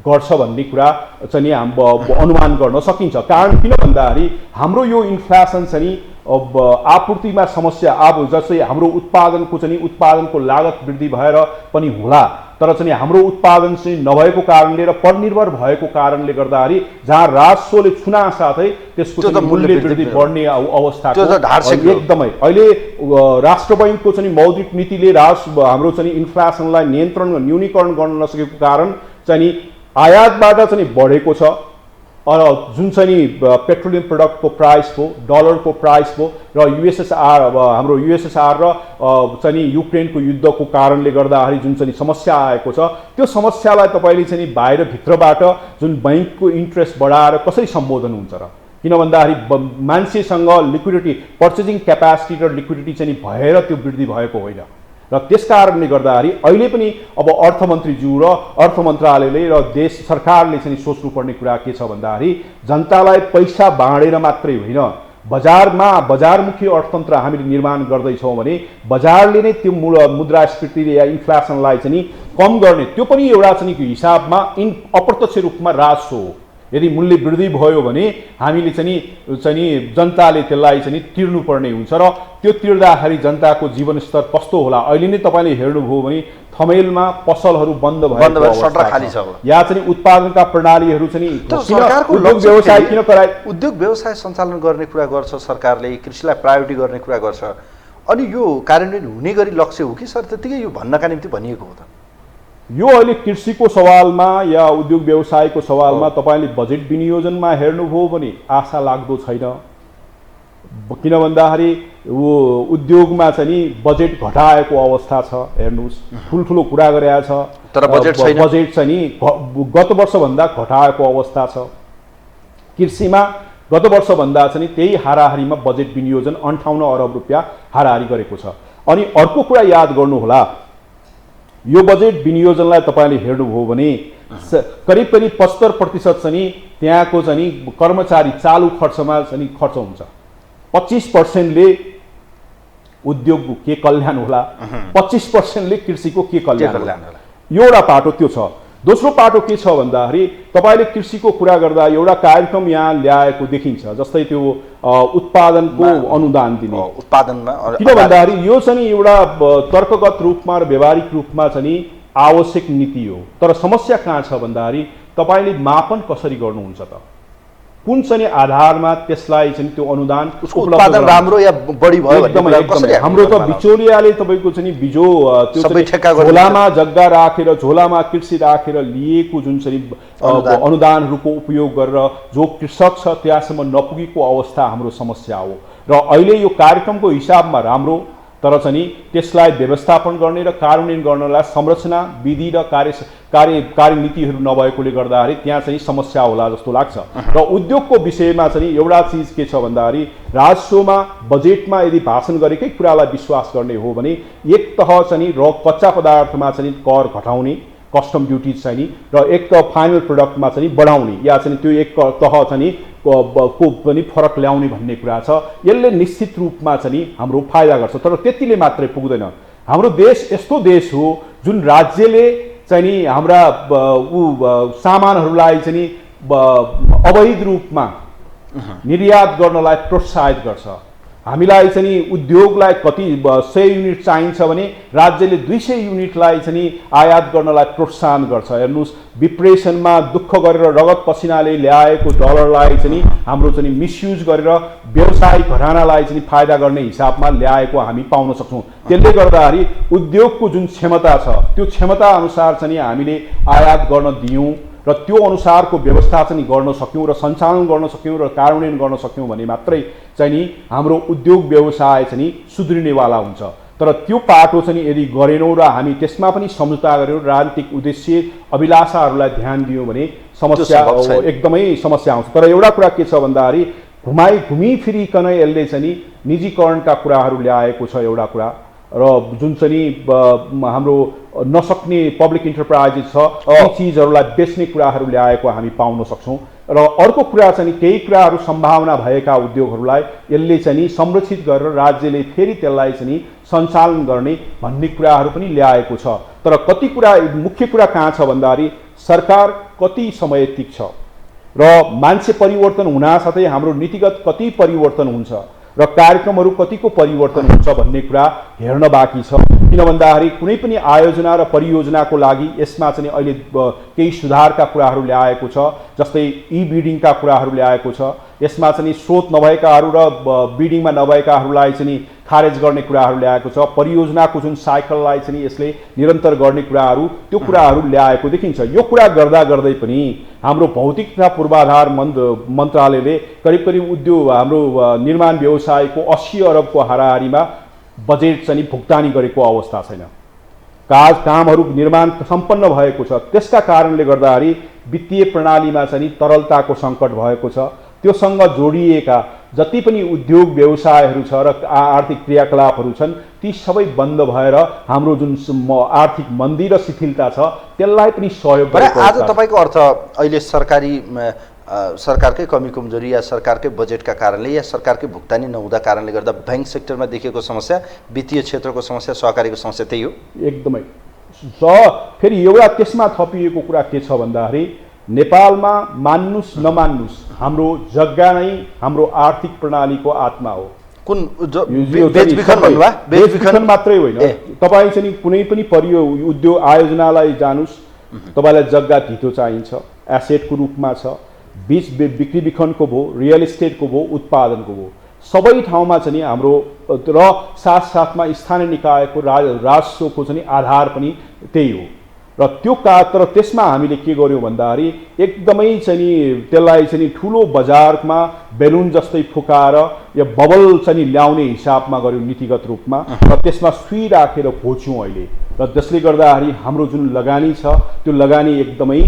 गर्छ भन्ने कुरा चाहिँ हाम्रो अनुमान गर्न सकिन्छ। कारण किन भन्दाखेरि हाम्रो यो इन्फ्लेसन चाहिँ आपूर्तिमा समस्या, अब जस्तै हाम्रो उत्पादनको लागत वृद्धि भएर पनि होला, तर चाहिँ हाम्रो उत्पादन चाहिँ नभएको कारणले र परनिर्भर भएको कारणले गर्दाखेरि जहाँ राजस्वले छुना साथै त्यसको मूल्य वृद्धि बढ्ने अवस्था एकदमै। अहिले राष्ट्र बैंकको चाहिँ मौद्रिक नीतिले हाम्रो चाहिँ इन्फ्लेसनलाई न्यूनीकरण गर्न नसकेको कारण चाहिँ आयातबाट चाहिँ बढेको छ, जुन चाहिँ पेट्रोलियम प्रोडक्टको प्राइस हो, डलरको प्राइस हो, र हाम्रो युएसएसआर र चाहिँ युक्रेनको युद्धको कारणले गर्दाखेरि जुन चाहिँ समस्या आएको छ, त्यो समस्यालाई तपाईँले चाहिँ बाहिर भित्रबाट जुन बैंकको इन्ट्रेस्ट बढाएर कसरी सम्बोधन हुन्छ र? किन भन्दाखेरि मान्छेसँग लिक्विडिटी, पर्चेजिङ क्यापासिटी र लिक्विडिटी चाहिँ भएर त्यो वृद्धि भएको होइन, र त्यस कारणले गर्दाखेरि अहिले पनि अब अर्थमन्त्रीज्यू र अर्थ मन्त्रालयले र देश सरकारले चाहिँ सोच्नुपर्ने कुरा के छ भन्दाखेरि जनतालाई पैसा बाँडेर मात्रै होइन, बजारमुखी अर्थतन्त्र हामीले निर्माण गर्दैछौँ भने बजारले नै त्यो मुद्रास्फीति या इन्फ्लेसनलाई चाहिँ कम गर्ने, त्यो पनि एउटा चाहिँ हिसाबमा अप्रत्यक्ष रूपमा राजस्व हो। यदि मूल्य वृद्धि भयो भने हामीले चाहिँ जनताले त्यसलाई चाहिँ तिर्नुपर्ने हुन्छ, र त्यो तिर्दाखेरि जनताको जीवनस्तर कस्तो होला? अहिले नै तपाईँले हेर्नुभयो भने थमेलमा पसलहरू बन्द भएको, या चाहिँ उत्पादनका प्रणालीहरू चाहिँ उद्योग व्यवसाय सञ्चालन गर्ने कुरा गर्छ सरकारले, कृषिलाई प्रायोरिटी गर्ने कुरा गर्छ, अनि यो कार्यान्वयन हुने गरी लक्ष्य हो कि सर त्यतिकै यो भन्नका निम्ति भनिएको हो त? यो अहिले कृषिको सवालमा या उद्योग व्यवसायको सवालमा तपाईँले बजेट विनियोजनमा हेर्नुभयो भने आशा लाग्दो छैन। किन भन्दाखेरि उद्योगमा चाहिँ बजेट घटाएको अवस्था छ, हेर्नुहोस् ठुल्ठुलो कुरा गरेको छ, तर बजेट चाहिँ गत वर्षभन्दा घटाएको अवस्था छ। कृषिमा गत वर्षभन्दा चाहिँ त्यही हाराहारीमा बजेट विनियोजन 58 अरब रुपियाँ हाराहारी गरेको छ। अनि अर्को कुरा याद गर्नुहोला, यो बजेट विनियोजनलाई तपाईँले हेर्नुभयो भने करिब 75% चाहिँ त्यहाँको चाहिँ कर्मचारी चालु खर्चमा चाहिँ खर्च हुन्छ। 25%ले उद्योगको के कल्याण होला, 25%ले कृषिको के कल्याण होला, एउटा पाटो त्यो छ। दोस्रो पाटो के छ भन्दाखेरि तपाईँले कृषिको कुरा गर्दा एउटा कार्यक्रम यहाँ ल्याएको देखिन्छ, जस्तै त्यो उत्पादनको अनुदान दिने उत्पादनमा। किन भन्दाखेरि यो चाहिँ एउटा तर्कगत रूपमा र व्यावहारिक रूपमा चाहिँ आवश्यक नीति हो, तर समस्या कहाँ छ भन्दाखेरि तपाईँले मापन कसरी गर्नुहुन्छ त? कुन चाहिँ आधारमा त्यसलाई चाहिँ त्यो अनुदान उत्पादन राम्रो या बढी भयो कसरी? हाम्रो त बिचौलियाले तपाईँको चाहिँ बिजो त्यो झोलामा जग्गा राखेर, झोलामा कृषि राखेर लिएको जुन चाहिँ अनुदानहरूको उपयोग गरेर जो कृषक छ त्यहाँसम्म नपुगेको अवस्था हाम्रो समस्या हो। र अहिले यो कार्यक्रमको हिसाबमा राम्रो, तर चाहिँ त्यसलाई व्यवस्थापन गर्ने र कार्यान्वयन गर्नलाई संरचना, विधि र कार्यनीतिहरू नभएकोले गर्दाखेरि त्यहाँ चाहिँ समस्या होला जस्तो लाग्छ। र उद्योगको विषयमा चाहिँ एउटा चिज के छ भन्दाखेरि राजस्वमा बजेटमा यदि भाषण गरेकै कुरालाई विश्वास गर्ने हो भने एक तह चाहिँ कच्चा पदार्थमा चाहिँ कर घटाउने, कस्टम ड्युटिज चाहिँ, र एक त फाइनल प्रोडक्टमा चाहिँ बढाउने या चाहिँ त्यो एक तह चाहिँ को पनि फरक ल्याउने भन्ने कुरा छ। यसले निश्चित रूपमा चाहिँ हाम्रो फाइदा गर्छ, तर त्यतिले मात्रै पुग्दैन। हाम्रो देश यस्तो देश हो जुन राज्यले चाहिँ हाम्रा सामानहरूलाई चाहिँ अवैध रूपमा निर्यात गर्नलाई प्रोत्साहित गर्छ। हामीलाई चाहिँ नि उद्योगलाई कति 100 युनिट चाहिन्छ भने राज्यले 200 युनिटलाई चाहिँ नि आयात गर्नलाई प्रोत्साहन गर्छ। हेर्नुहोस्, डिप्रेसनमा दुःख गरेर रगत पसिनाले ल्याएको डलरलाई चाहिँ नि हाम्रो चाहिँ मिसयुज गरेर व्यवसायिक घरानालाई चाहिँ फाइदा गर्ने हिसाबमा ल्याएको हामी पाउन सक्छौँ। त्यसले गर्दाखेरि उद्योगको जुन क्षमता छ त्यो क्षमता अनुसार चाहिँ हामीले आयात गर्न दियौँ र त्यो अनुसारको व्यवस्था चाहिँ गर्न सक्यौँ र सञ्चालन गर्न सक्यौँ र कार्यान्वयन गर्न सक्यौँ भने मात्रै चाहिँ नि हाम्रो उद्योग व्यवसाय चाहिँ नि सुध्रिनेवाला हुन्छ। तर त्यो पाटो चाहिँ यदि गरेनौँ र हामी त्यसमा पनि सम्झौता गरेनौँ, राजनीतिक उद्देश्य अभिलाषाहरूलाई ध्यान दियौँ भने समस्या एकदमै समस्या आउँछ। तर एउटा कुरा के छ भन्दाखेरि घुमिफिरिकन यसले चाहिँ नि निजीकरणका कुराहरू ल्याएको छ एउटा कुरा, र जुन चाहिँ हाम्रो नसक्ने पब्लिक इन्टरप्राइजेस छ ती चिजहरूलाई बेच्ने कुराहरू ल्याएको हामी पाउन सक्छौँ। र अर्को कुरा चाहिँ केही कुराहरू सम्भावना भएका उद्योगहरूलाई यसले चाहिँ नि संरक्षित गरेर राज्यले फेरि त्यसलाई चाहिँ सञ्चालन गर्ने भन्ने कुराहरू पनि ल्याएको छ। तर कति कुरा मुख्य कुरा कहाँ छ भन्दाखेरि सरकार कति समय टिक्छ र मान्छे परिवर्तन हुनासाथै हाम्रो नीतिगत कति परिवर्तन हुन्छ र कार्यक्रमहरू कतिको परिवर्तन हुन्छ भन्ने कुरा हेर्न बाँकी छ। किन भन्दाखेरि कुनै पनि आयोजना र परियोजनाको लागि यसमा चाहिँ अहिले केही सुधारका कुराहरू ल्याएको छ, जस्तै बिडिङका कुराहरू ल्याएको छ। यसमा चाहिँ स्रोत नभएकाहरू र बिडिङमा नभएकाहरूलाई चाहिँ खारेज गर्ने कुराहरू ल्याएको छ। परियोजनाको जुन साइकललाई चाहिँ यसले निरन्तर गर्ने कुराहरू त्यो कुराहरू ल्याएको देखिन्छ। यो कुरा गर्दा गर्दै पनि हाम्रो भौतिक तथा पूर्वाधार मन्त्रालयले करिब करिब उद्योग हाम्रो निर्माण व्यवसायको 80 अरबको हाराहारीमा बजेट चाहिँ भुक्तानी गरेको अवस्था छैन। कामहरू निर्माण सम्पन्न भएको छ। त्यसका कारणले गर्दाखेरि वित्तीय प्रणालीमा चाहिँ तरलताको सङ्कट भएको छ। त्योसँग जोडिएका जति पनि उद्योग व्यवसायहरू छ र आर्थिक क्रियाकलापहरू छन् ती सबै बन्द भएर हाम्रो जुन आर्थिक मन्दी र शिथिलता छ त्यसलाई पनि सहयोग गरेको। आज तपाईँको अर्थ अहिले सरकारकै कमी कमजोरी या सरकारकै बजेटका कारणले या सरकारकै भुक्तानी नहुँदा कारणले गर्दा बैंक सेक्टरमा देखिएको समस्या, वित्तीय क्षेत्रको समस्या, सहकारीको समस्या त्यही हो एकदमै। फेरि एउटा त्यसमा थपिएको कुरा के छ भन्दाखेरि नेपालमा मान्नुस् नमान्नुस् हाम्रो जग्गा नै हाम्रो आर्थिक प्रणालीको आत्मा हो। कुन बेचबिखन मात्रै होइन, तपाईँ चाहिँ कुनै पनि उद्योग आयोजनालाई जानुस्, तपाईँलाई जग्गा धितो चाहिन्छ, एसेटको रूपमा छ, बिक्री बिखनको भयो, रियल इस्टेटको भयो, उत्पादनको भयो, सबै ठाउँमा चाहिँ हाम्रो र साथसाथमा स्थानीय निकायको राजस्वको चाहिँ आधार पनि त्यही हो। र त्यो तर त्यसमा हामीले के गर्यौँ भन्दाखेरि एकदमै चाहिँ त्यसलाई चाहिँ ठुलो बजारमा बेलुन जस्तै फुकाएर या बबल चाहिँ ल्याउने हिसाबमा गर्यौँ नीतिगत रूपमा, र त्यसमा सुई राखेर घोच्यौँ अहिले। र जसले गर्दाखेरि हाम्रो जुन लगानी छ त्यो लगानी एकदमै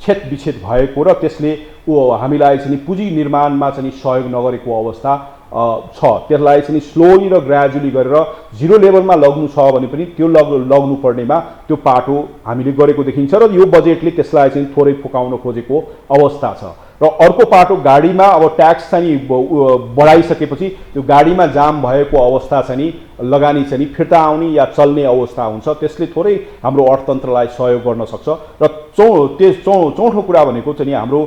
छेद विच्छेद भएको र त्यसले हामीलाई चाहिँ पुँजी निर्माणमा चाहिँ सहयोग नगरेको अवस्था छ। त्यसलाई चाहिँ स्लोली र ग्रेजुअली गरेर जिरो लेभलमा लग्नु छ भने पनि त्यो लग्नु पर्नेमा त्यो पाटो हामीले गरेको देखिन्छ र यो बजेटले त्यसलाई चाहिँ थोरै फुकाउन खोजेको अवस्था छ। र अर्को पाटो गाडीमा अब ट्याक्स चाहिँ बढाइसकेपछि त्यो गाडीमा जाम भएको अवस्था चाहिँ लगानी चाहिँ फिर्ता आउने या चल्ने अवस्था हुन्छ, त्यसले थोरै हाम्रो अर्थतन्त्रलाई सहयोग गर्न सक्छ। र चौथो कुरा भनेको चाहिँ हाम्रो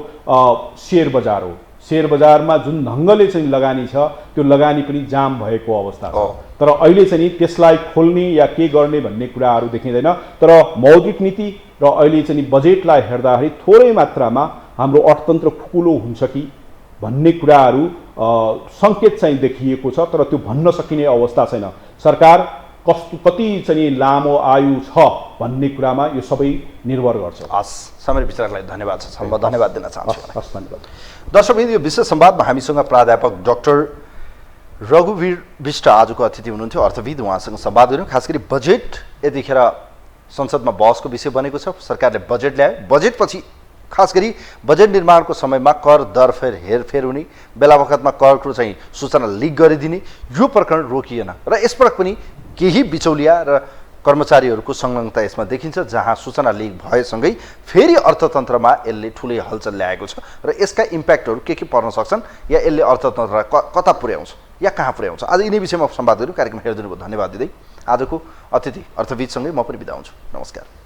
शेयर बजार हो। शेयर बजारमा जुन ढङ्गले चाहिँ लगानी छ त्यो लगानी पनि जाम भएको अवस्था छ। तर अहिले चाहिँ त्यसलाई खोल्ने या के गर्ने भन्ने कुराहरू देखिँदैन। तर मौद्रिक नीति र अहिले चाहिँ बजेटलाई हेर्दाखेरि थोरै मात्रामा हाम्रो अर्थतन्त्र खुकुलो हुन्छ कि भन्ने कुराहरू सङ्केत चाहिँ देखिएको छ, तर त्यो भन्न सकिने अवस्था छैन। सरकार कति चाहिँ लामो आयु छ भन्ने कुरामा यो सबै निर्भर गर्छ। हस्, समय विचारलाई धन्यवाद छ। म धन्यवाद दिन चाहन्छु। हस्, धन्यवाद। दर्शकवृन्द, यो विशेष संवादमा हामीसँग प्राध्यापक डाक्टर रघुवीर विष्ट आजको अतिथि हुनुहुन्थ्यो, अर्थविद। उहाँसँग संवाद गऱ्यौँ। खास गरी बजेट यतिखेर संसदमा बहसको विषय बनेको छ। सरकारले बजेट ल्यायो, बजेटपछि खास गरी बजेट निर्माणको समयमा कर दर हेरफेर हुने, बेला बखतमा करको चाहिँ सूचना लिक गरिदिने, यो प्रकरण रोकिएन र यसपटक पनि केही बिचौलिया र कर्मचारीहरूको संलग्नता यसमा देखिन्छ, जहाँ सूचना लिक भएसँगै फेरि अर्थतन्त्रमा यसले ठुलै हलचल ल्याएको छ र यसका इम्प्याक्टहरू के पर्न सक्छन् या यसले अर्थतन्त्रलाई कता पुर्याउँछ या कहाँ पुर्याउँछ। आज यिनै विषयमा संवाद गऱ्यौँ। कार्यक्रम हेरिदिनु भयो, धन्यवाद दिँदै आजको अतिथि अर्थविदसँगै म पनि बिदा हुन्छु। नमस्कार।